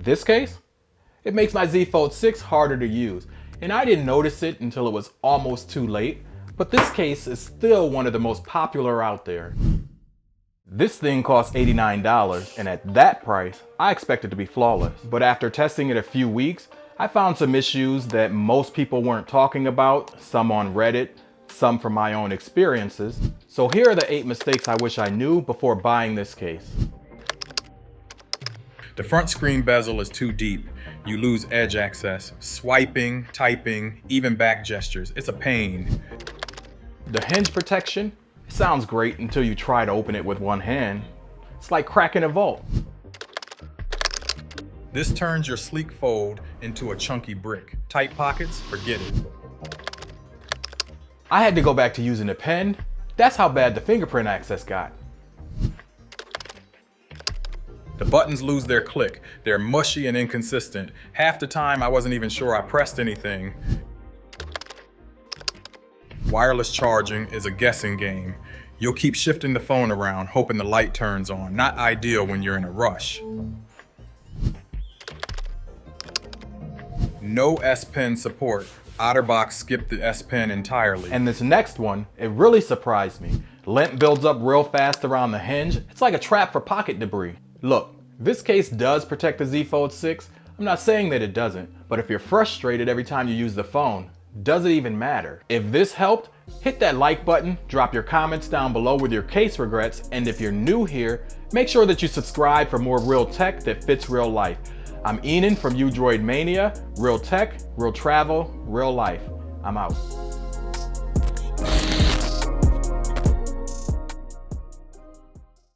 This case? It makes my Z Fold 6 harder to use, and I didn't notice it until it was almost too late, but this case is still one of the most popular out there. This thing costs $89, and at that price, I expect it to be flawless. But after testing it a few weeks, I found some issues that most people weren't talking about, some on Reddit, some from my own experiences. So here are the 8 mistakes I wish I knew before buying this case. The front screen bezel is too deep. You lose edge access, swiping, typing, even back gestures. It's a pain. The hinge protection sounds great until you try to open it with one hand. It's like cracking a vault. This turns your sleek fold into a chunky brick. Tight pockets, forget it. I had to go back to using a pen. That's how bad the fingerprint access got. The buttons lose their click. They're mushy and inconsistent. Half the time I wasn't even sure I pressed anything. Wireless charging is a guessing game. You'll keep shifting the phone around, hoping the light turns on. Not ideal when you're in a rush. No S Pen support. OtterBox skipped the S Pen entirely. And this next one, it really surprised me. Lint builds up real fast around the hinge. It's like a trap for pocket debris. Look, this case does protect the Z Fold 6. I'm not saying that it doesn't, but if you're frustrated every time you use the phone, does it even matter? If this helped, hit that like button, drop your comments down below with your case regrets, and if you're new here, make sure that you subscribe for more real tech that fits real life. I'm Enan from Udroid Mania, real tech, real travel, real life. I'm out.